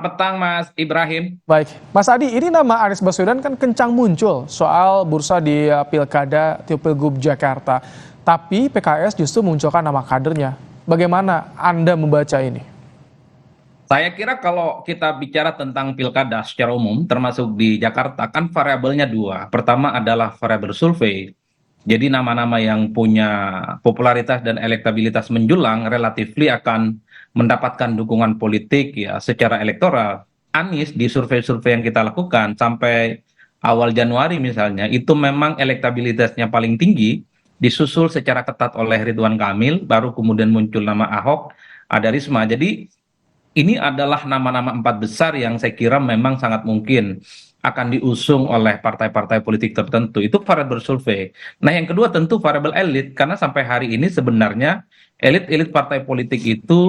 Selamat petang, Mas Ibrahim. Baik, Mas Adi, ini nama Anies Baswedan kan kencang muncul soal bursa di Pilkada di Pilgub Jakarta. Tapi PKS justru munculkan nama kadernya. Bagaimana Anda membaca ini? Saya kira kalau kita bicara tentang pilkada secara umum, termasuk di Jakarta, kan variabelnya dua. Pertama adalah variabel survei. Jadi nama-nama yang punya popularitas dan elektabilitas menjulang relatifly akan mendapatkan dukungan politik ya secara elektoral. Anies di survei-survei yang kita lakukan sampai awal Januari misalnya, itu memang elektabilitasnya paling tinggi, disusul secara ketat oleh Ridwan Kamil, baru kemudian muncul nama Ahok, ada Risma. Jadi ini adalah nama-nama empat besar yang saya kira memang sangat mungkin akan diusung oleh partai-partai politik tertentu. Itu variabel survei. Nah, yang kedua tentu variabel elit, karena sampai hari ini sebenarnya elit-elit partai politik itu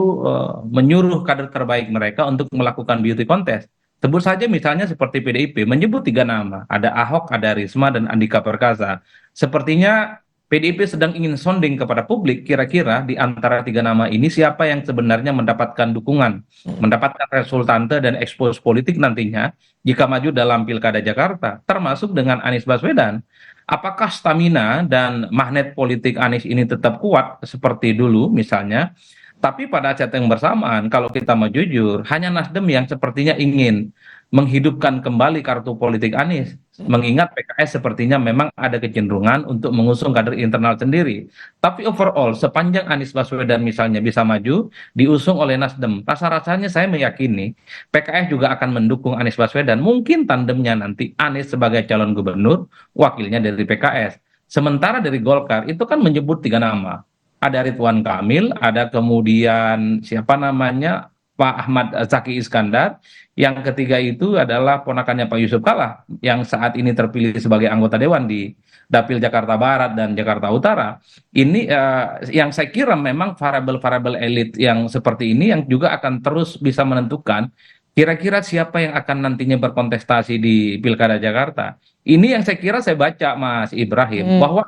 menyuruh kader terbaik mereka untuk melakukan beauty contest. Sebut saja misalnya seperti PDIP, menyebut tiga nama, ada Ahok, ada Risma, dan Andika Perkasa. Sepertinya PDIP sedang ingin sonding kepada publik, kira-kira di antara tiga nama ini siapa yang sebenarnya mendapatkan dukungan, mendapatkan resultante dan ekspos politik nantinya jika maju dalam Pilkada Jakarta, termasuk dengan Anies Baswedan. Apakah stamina dan magnet politik Anies ini tetap kuat seperti dulu misalnya? Tapi pada saat yang bersamaan, kalau kita mau jujur, hanya Nasdem yang sepertinya ingin menghidupkan kembali kartu politik Anies. Mengingat PKS sepertinya memang ada kecenderungan untuk mengusung kader internal sendiri. Tapi overall, sepanjang Anies Baswedan misalnya bisa maju, diusung oleh Nasdem, rasa-rasanya saya meyakini PKS juga akan mendukung Anies Baswedan. Mungkin tandemnya nanti Anies sebagai calon gubernur, wakilnya dari PKS. Sementara dari Golkar itu kan menyebut tiga nama. Ada Ridwan Kamil, ada kemudian siapa namanya Pak Ahmad Zaki Iskandar, yang ketiga itu adalah ponakannya Pak Yusuf Kalla yang saat ini terpilih sebagai anggota dewan di Dapil Jakarta Barat dan Jakarta Utara. Ini yang saya kira memang variabel-variabel elit yang seperti ini yang juga akan terus bisa menentukan kira-kira siapa yang akan nantinya berkontestasi di Pilkada Jakarta. Ini yang saya kira saya baca Mas Ibrahim Hmm, bahwa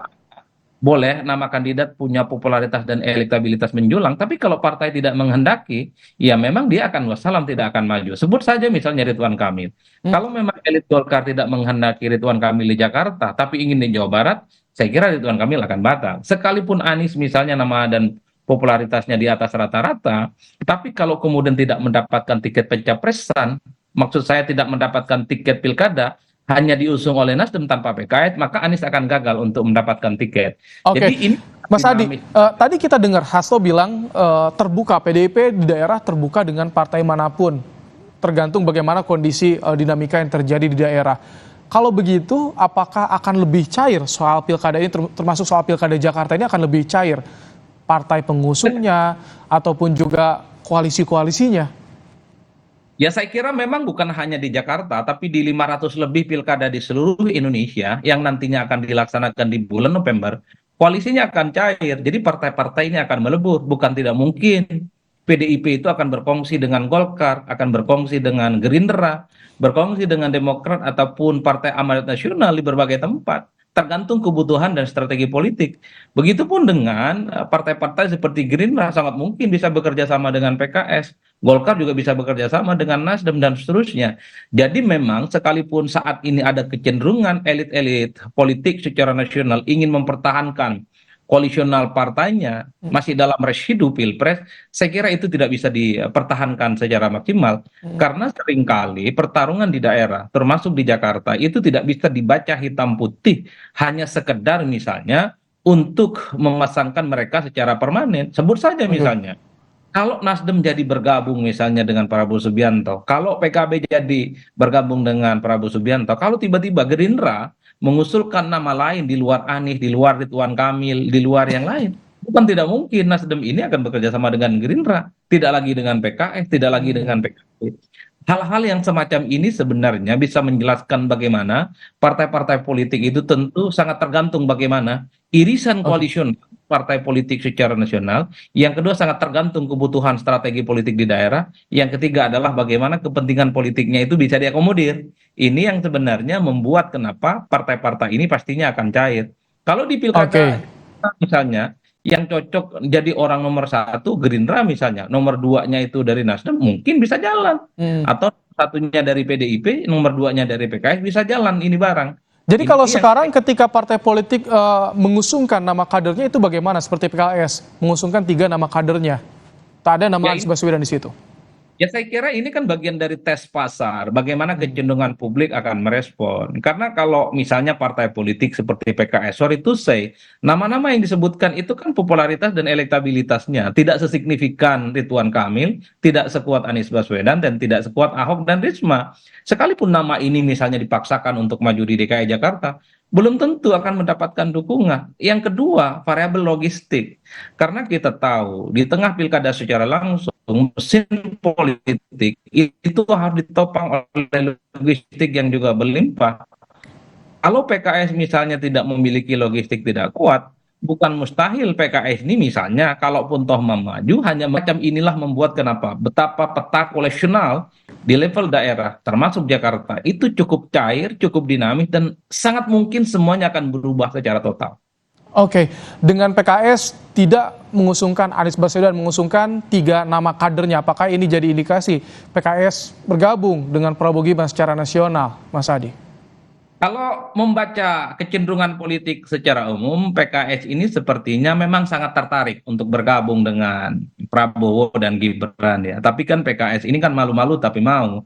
boleh nama kandidat punya popularitas dan elektabilitas menjulang, tapi kalau partai tidak menghendaki, ya memang dia akan wassalam, tidak akan maju. Sebut saja misalnya Ridwan Kamil. hmm. Kalau memang elit Golkar tidak menghendaki Ridwan Kamil di Jakarta, tapi ingin di Jawa Barat, saya kira Ridwan Kamil akan batal. Sekalipun Anies misalnya nama dan popularitasnya di atas rata-rata, tapi kalau kemudian tidak mendapatkan tiket pencapresan, maksud saya tidak mendapatkan tiket pilkada, hanya diusung oleh Nasdem tanpa PKS, maka Anies akan gagal untuk mendapatkan tiket. Oke, Jadi ini Mas Adi, dinamis. tadi kita dengar Hasto bilang terbuka, PDIP di daerah terbuka dengan partai manapun, tergantung bagaimana kondisi dinamika yang terjadi di daerah. Kalau begitu, apakah akan lebih cair soal pilkada ini, termasuk soal pilkada Jakarta ini akan lebih cair? Partai pengusungnya, ataupun juga koalisi-koalisinya? Ya saya kira memang bukan hanya di Jakarta, tapi di 500 lebih pilkada di seluruh Indonesia yang nantinya akan dilaksanakan di bulan November, koalisinya akan cair. Jadi partai-partai ini akan melebur. Bukan tidak mungkin PDIP itu akan berkongsi dengan Golkar, akan berkongsi dengan Gerindra, berkongsi dengan Demokrat ataupun Partai Amanat Nasional di berbagai tempat. Tergantung kebutuhan dan strategi politik. Begitupun dengan partai-partai seperti Gerindra sangat mungkin bisa bekerja sama dengan PKS. Golkar juga bisa bekerja sama dengan Nasdem dan seterusnya. Jadi memang sekalipun saat ini ada kecenderungan elit-elit politik secara nasional ingin mempertahankan koalisional partainya masih dalam residu pilpres, saya kira itu tidak bisa dipertahankan secara maksimal karena seringkali pertarungan di daerah, termasuk di Jakarta, itu tidak bisa dibaca hitam putih hanya sekedar misalnya untuk memasangkan mereka secara permanen. Sebut saja Oke. misalnya kalau Nasdem jadi bergabung misalnya dengan Prabowo Subianto, kalau PKB jadi bergabung dengan Prabowo Subianto, kalau tiba-tiba Gerindra mengusulkan nama lain di luar Anies, di luar Ridwan Kamil, di luar yang lain, bukan tidak mungkin Nasdem ini akan bekerja sama dengan Gerindra, tidak lagi dengan PKS, tidak lagi dengan PKB. Hal-hal yang semacam ini sebenarnya bisa menjelaskan bagaimana partai-partai politik itu tentu sangat tergantung bagaimana irisan Oke. koalisional partai politik secara nasional. Yang kedua sangat tergantung kebutuhan strategi politik di daerah. Yang ketiga adalah bagaimana kepentingan politiknya itu bisa diakomodir. Ini yang sebenarnya membuat kenapa partai-partai ini pastinya akan cair. Kalau di Oke. pilkada misalnya yang cocok jadi orang nomor satu Gerindra misalnya, nomor duanya itu dari Nasdem mungkin bisa jalan, Hmm. atau satunya dari PDIP, nomor duanya dari PKS bisa jalan ini barang. Jadi Ini kalau yang sekarang ketika partai politik mengusungkan nama kadernya itu bagaimana? Seperti PKS mengusungkan 3 nama kadernya, tak ada ya nama Anies ini Baswedan di situ. Ya saya kira ini kan bagian dari tes pasar, bagaimana Hmm. kecenderungan publik akan merespon. Karena kalau misalnya partai politik seperti PKS, sorry to say, nama-nama yang disebutkan itu kan popularitas dan elektabilitasnya tidak sesignifikan Ridwan Kamil, tidak sekuat Anies Baswedan, dan tidak sekuat Ahok dan Risma. Sekalipun nama ini misalnya dipaksakan untuk maju di DKI Jakarta, belum tentu akan mendapatkan dukungan. Yang kedua, variabel logistik. Karena kita tahu di tengah pilkada secara langsung mesin politik itu harus ditopang oleh logistik yang juga berlimpah. Kalau PKS misalnya tidak memiliki logistik tidak kuat, bukan mustahil PKS ini misalnya kalaupun toh maju hanya macam inilah membuat kenapa betapa peta koleksional di level daerah termasuk Jakarta itu cukup cair, cukup dinamis dan sangat mungkin semuanya akan berubah secara total. Oke, dengan PKS tidak mengusungkan Anies Baswedan, mengusungkan 3 nama kadernya. Apakah ini jadi indikasi PKS bergabung dengan Prabowo Gibran secara nasional, Mas Adi? Kalau membaca kecenderungan politik secara umum, PKS ini sepertinya memang sangat tertarik untuk bergabung dengan Prabowo dan Gibran ya. Tapi kan PKS ini kan malu-malu tapi mau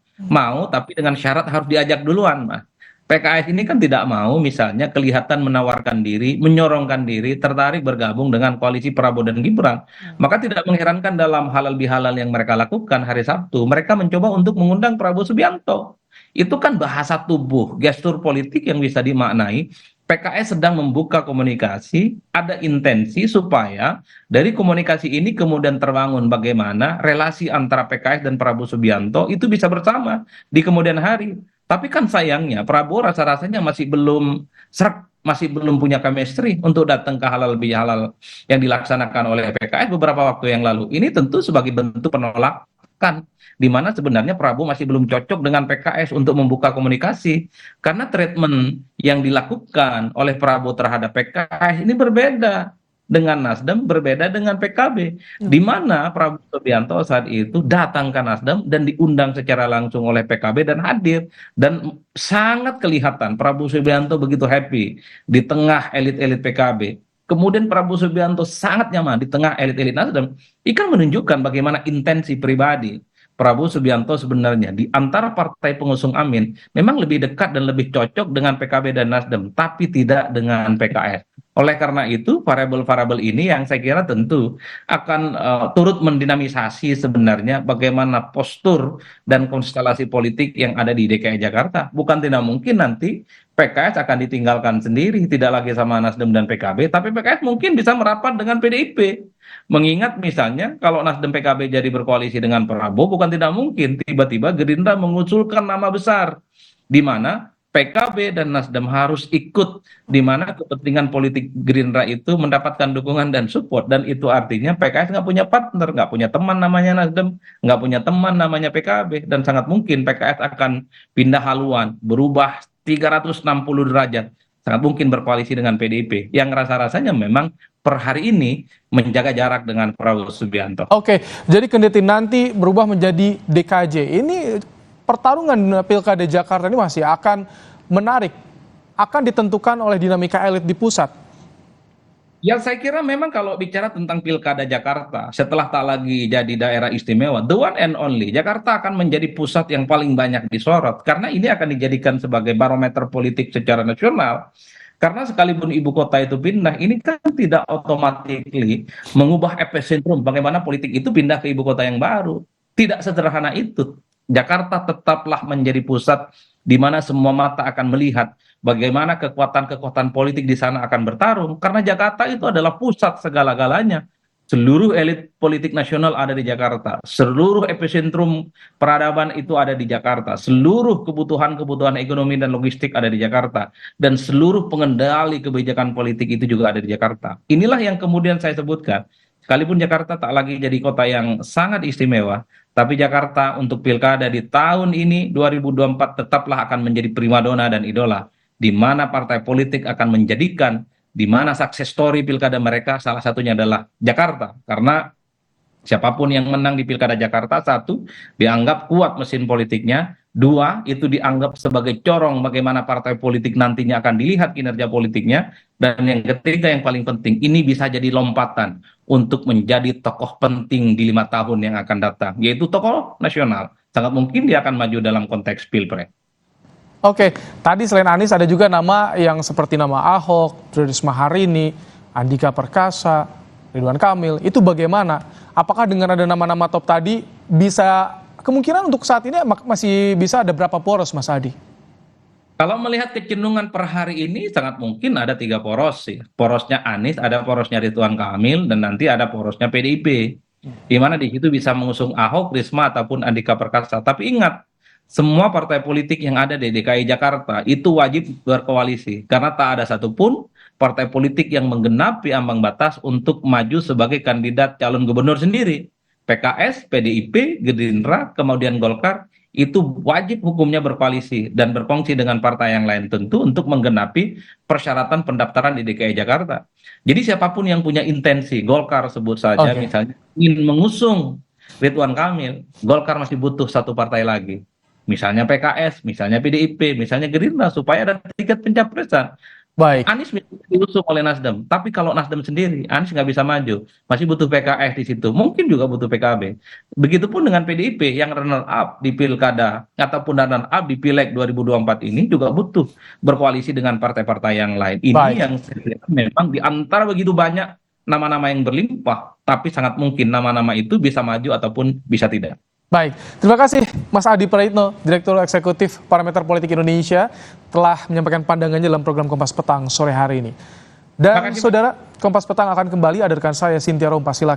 tapi dengan syarat harus diajak duluan, Mas. PKS ini kan tidak mau misalnya kelihatan menawarkan diri, menyorongkan diri, tertarik bergabung dengan koalisi Prabowo dan Gibran. Maka tidak mengherankan dalam halal bihalal yang mereka lakukan hari Sabtu, mereka mencoba untuk mengundang Prabowo Subianto. Itu kan bahasa tubuh, gestur politik yang bisa dimaknai. PKS sedang membuka komunikasi, ada intensi supaya dari komunikasi ini kemudian terbangun bagaimana relasi antara PKS dan Prabowo Subianto itu bisa bersama di kemudian hari. Tapi kan sayangnya Prabowo rasa-rasanya masih belum serak, masih belum punya chemistry untuk datang ke halal bihalal yang dilaksanakan oleh PKS beberapa waktu yang lalu. Ini tentu sebagai bentuk penolakan di mana sebenarnya Prabowo masih belum cocok dengan PKS untuk membuka komunikasi karena treatment yang dilakukan oleh Prabowo terhadap PKS ini berbeda dengan Nasdem, berbeda dengan PKB, di mana Prabowo Subianto saat itu datang ke Nasdem dan diundang secara langsung oleh PKB dan hadir dan sangat kelihatan Prabowo Subianto begitu happy di tengah elit-elit PKB. Kemudian Prabowo Subianto sangat nyaman di tengah elit-elit Nasdem. Ikan menunjukkan bagaimana intensi pribadi Prabowo Subianto sebenarnya di antara partai pengusung Amin memang lebih dekat dan lebih cocok dengan PKB dan Nasdem, tapi tidak dengan PKS. Oleh karena itu, variabel-variabel ini yang saya kira tentu akan turut mendinamisasi sebenarnya bagaimana postur dan konstelasi politik yang ada di DKI Jakarta. Bukan tidak mungkin nanti PKS akan ditinggalkan sendiri, tidak lagi sama Nasdem dan PKB, tapi PKS mungkin bisa merapat dengan PDIP. Mengingat misalnya kalau Nasdem PKB jadi berkoalisi dengan Prabowo bukan tidak mungkin tiba-tiba Gerindra mengusulkan nama besar di mana PKB dan Nasdem harus ikut di mana kepentingan politik Gerindra itu mendapatkan dukungan dan support dan itu artinya PKS nggak punya partner, nggak punya teman namanya Nasdem, nggak punya teman namanya PKB dan sangat mungkin PKS akan pindah haluan, berubah 360 derajat, sangat mungkin berkoalisi dengan PDIP yang rasa-rasanya memang per hari ini menjaga jarak dengan Prabowo Subianto. Oke, jadi kendati nanti berubah menjadi DKJ, ini pertarungan Pilkada Jakarta ini masih akan menarik, akan ditentukan oleh dinamika elit di pusat. Ya saya kira memang kalau bicara tentang Pilkada Jakarta, setelah tak lagi jadi daerah istimewa, the one and only, Jakarta akan menjadi pusat yang paling banyak disorot. Karena ini akan dijadikan sebagai barometer politik secara nasional. Karena sekalipun ibu kota itu pindah, ini kan tidak otomatis mengubah epicentrum bagaimana politik itu pindah ke ibu kota yang baru. Tidak sederhana itu. Jakarta tetaplah menjadi pusat di mana semua mata akan melihat bagaimana kekuatan-kekuatan politik di sana akan bertarung. Karena Jakarta itu adalah pusat segala-galanya. Seluruh elit politik nasional ada di Jakarta. Seluruh epicentrum peradaban itu ada di Jakarta. Seluruh kebutuhan-kebutuhan ekonomi dan logistik ada di Jakarta. Dan seluruh pengendali kebijakan politik itu juga ada di Jakarta. Inilah yang kemudian saya sebutkan. Sekalipun Jakarta tak lagi jadi kota yang sangat istimewa, tapi Jakarta untuk pilkada di tahun ini 2024 tetaplah akan menjadi primadona dan idola, di mana partai politik akan menjadikan di mana sukses story pilkada mereka salah satunya adalah Jakarta. Karena siapapun yang menang di pilkada Jakarta, satu, dianggap kuat mesin politiknya, dua, itu dianggap sebagai corong bagaimana partai politik nantinya akan dilihat kinerja politiknya, dan yang ketiga yang paling penting, ini bisa jadi lompatan untuk menjadi tokoh penting di 5 tahun yang akan datang, yaitu tokoh nasional. Sangat mungkin dia akan maju dalam konteks pilpres. Oke, tadi selain Anies ada juga nama yang seperti nama Ahok, Tri Risma Harini, Andika Perkasa, Ridwan Kamil. Itu bagaimana? Apakah dengan ada nama-nama top tadi bisa kemungkinan untuk saat ini masih bisa ada berapa poros, Mas Adi? Kalau melihat kecenderungan per hari ini, sangat mungkin ada 3 poros sih. Porosnya Anies, ada porosnya Ridwan Kamil, dan nanti ada porosnya PDIP. Di mana di situ bisa mengusung Ahok, Risma, ataupun Andika Perkasa. Tapi ingat, semua partai politik yang ada di DKI Jakarta itu wajib berkoalisi. Karena tak ada satupun partai politik yang menggenapi ambang batas untuk maju sebagai kandidat calon gubernur sendiri. PKS, PDIP, Gerindra, kemudian Golkar, itu wajib hukumnya berkoalisi dan berkongsi dengan partai yang lain tentu untuk menggenapi persyaratan pendaftaran di DKI Jakarta. Jadi siapapun yang punya intensi, Golkar sebut saja Oke, misalnya ingin mengusung Ridwan Kamil, Golkar masih butuh satu partai lagi. Misalnya PKS, misalnya PDIP, misalnya Gerindra, supaya ada tiket pencapresan. baik. Anies bisa diusung oleh Nasdem, tapi kalau Nasdem sendiri, Anies nggak bisa maju, masih butuh PKS di situ, mungkin juga butuh PKB. Begitupun dengan PDIP yang runner up di pilkada ataupun runner up di pileg 2024 ini juga butuh berkoalisi dengan partai-partai yang lain. Ini Baik. yang saya lihat memang di antara begitu banyak nama-nama yang berlimpah, tapi sangat mungkin nama-nama itu bisa maju ataupun bisa tidak. Baik, terima kasih Mas Adi Praitno, Direktur Eksekutif Parameter Politik Indonesia, telah menyampaikan pandangannya dalam program Kompas Petang sore hari ini. Terima Dan kasih, Pak. saudara, Kompas Petang akan kembali, ada rekan saya Cynthia Rompas, silakan.